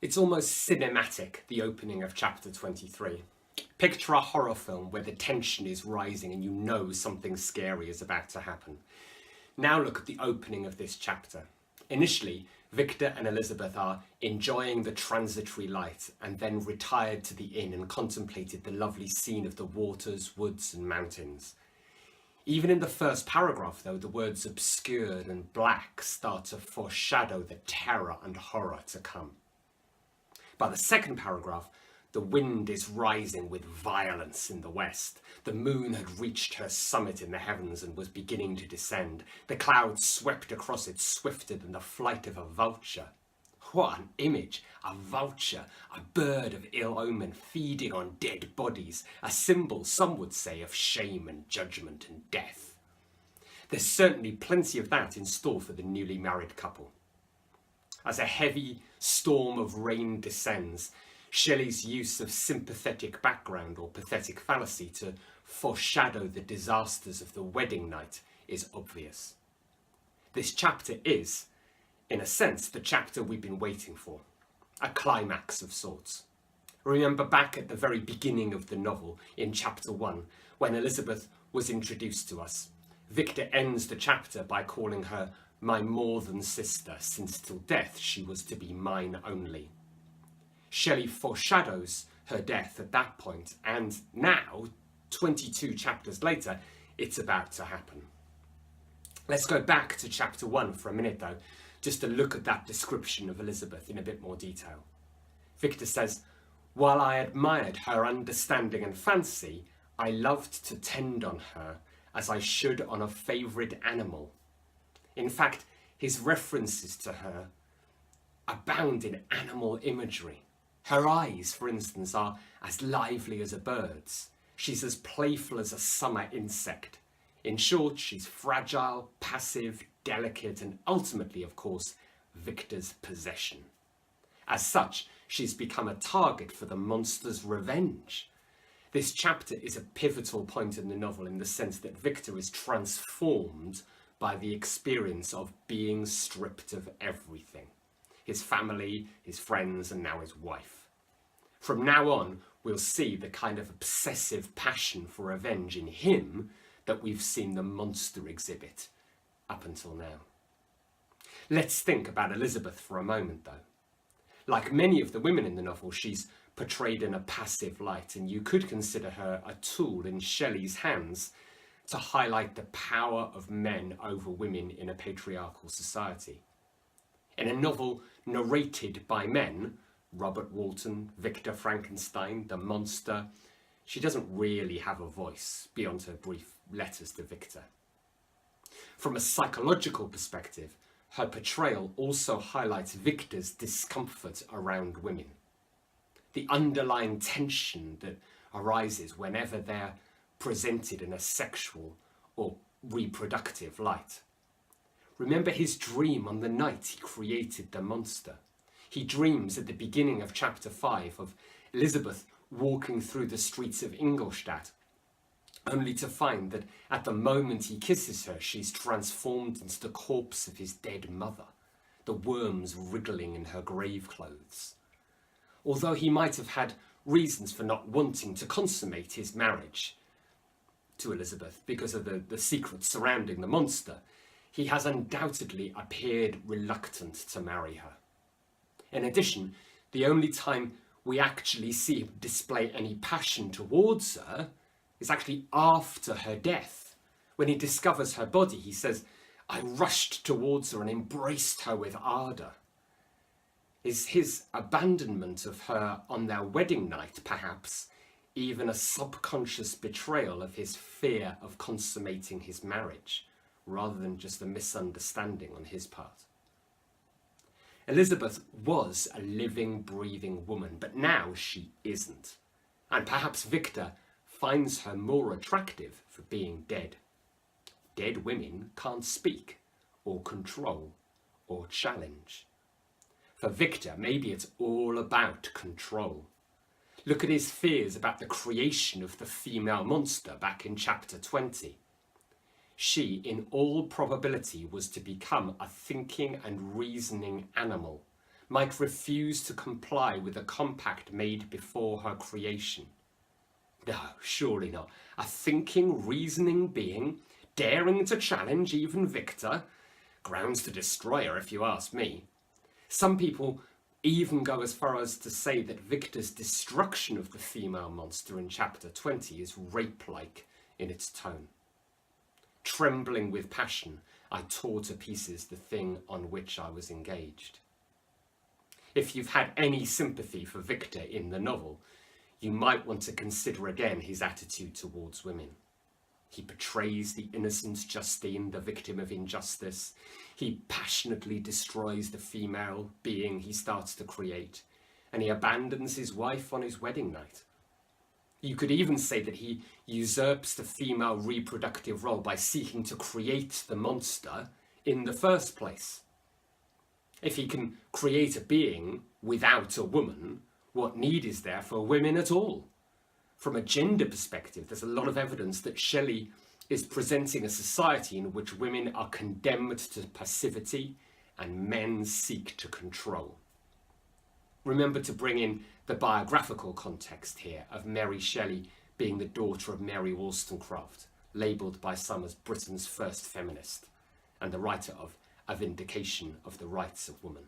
It's almost cinematic, the opening of chapter 23. Picture a horror film where the tension is rising and you know something scary is about to happen. Now look at the opening of this chapter. Initially, Victor and Elizabeth are enjoying the transitory light and then retired to the inn and contemplated the lovely scene of the waters, woods and mountains. Even in the first paragraph, though, the words obscured and black start to foreshadow the terror and horror to come. By the second paragraph, the wind is rising with violence in the west. The moon had reached her summit in the heavens and was beginning to descend. The clouds swept across it swifter than the flight of a vulture. What an image! A vulture, a bird of ill omen feeding on dead bodies, a symbol, some would say, of shame and judgment and death. There's certainly plenty of that in store for the newly married couple. As a heavy storm of rain descends, Shelley's use of sympathetic background or pathetic fallacy to foreshadow the disasters of the wedding night is obvious. This chapter is, in a sense, the chapter we've been waiting for, a climax of sorts. Remember back at the very beginning of the novel, in chapter 1, when Elizabeth was introduced to us. Victor ends the chapter by calling her my more than sister, since till death she was to be mine only. Shelley foreshadows her death at that point, and now, 22 chapters later, it's about to happen. Let's go back to chapter 1 for a minute though, just to look at that description of Elizabeth in a bit more detail. Victor says, "While I admired her understanding and fancy, I loved to tend on her as I should on a favourite animal." In fact, his references to her abound in animal imagery. Her eyes, for instance, are as lively as a bird's. She's as playful as a summer insect. In short, she's fragile, passive, delicate, and ultimately, of course, Victor's possession. As such, she's become a target for the monster's revenge. This chapter is a pivotal point in the novel in the sense that Victor is transformed by the experience of being stripped of everything. His family, his friends, and now his wife. From now on, we'll see the kind of obsessive passion for revenge in him that we've seen the monster exhibit up until now. Let's think about Elizabeth for a moment, though. Like many of the women in the novel, she's portrayed in a passive light, and you could consider her a tool in Shelley's hands to highlight the power of men over women in a patriarchal society. In a novel narrated by men, Robert Walton, Victor Frankenstein, the monster, she doesn't really have a voice beyond her brief letters to Victor. From a psychological perspective, her portrayal also highlights Victor's discomfort around women. The underlying tension that arises whenever they're presented in a sexual or reproductive light. Remember his dream on the night he created the monster. He dreams at the beginning of chapter 5 of Elizabeth walking through the streets of Ingolstadt, only to find that at the moment he kisses her, she's transformed into the corpse of his dead mother, the worms wriggling in her grave clothes. Although he might have had reasons for not wanting to consummate his marriage to Elizabeth because of the secrets surrounding the monster, he has undoubtedly appeared reluctant to marry her. In addition, the only time we actually see him display any passion towards her is actually after her death. When he discovers her body, he says, "I rushed towards her and embraced her with ardour." Is his abandonment of her on their wedding night, perhaps, even a subconscious betrayal of his fear of consummating his marriage, rather than just a misunderstanding on his part? Elizabeth was a living, breathing woman, but now she isn't. And perhaps Victor finds her more attractive for being dead. Dead women can't speak, or control, or challenge. For Victor, maybe it's all about control. Look at his fears about the creation of the female monster back in chapter 20. She, in all probability, was to become a thinking and reasoning animal, might refuse to comply with a compact made before her creation. No, surely not. A thinking, reasoning being, daring to challenge even Victor. Grounds to destroy her, if you ask me. Some people even go as far as to say that Victor's destruction of the female monster in chapter 20 is rape-like in its tone. Trembling with passion, I tore to pieces the thing on which I was engaged. If you've had any sympathy for Victor in the novel, you might want to consider again his attitude towards women. He betrays the innocent Justine, the victim of injustice. He passionately destroys the female being he starts to create, and he abandons his wife on his wedding night. You could even say that he usurps the female reproductive role by seeking to create the monster in the first place. If he can create a being without a woman, what need is there for women at all? From a gender perspective, there's a lot of evidence that Shelley is presenting a society in which women are condemned to passivity and men seek to control. Remember to bring in the biographical context here of Mary Shelley being the daughter of Mary Wollstonecraft, labelled by some as Britain's first feminist, and the writer of A Vindication of the Rights of Woman.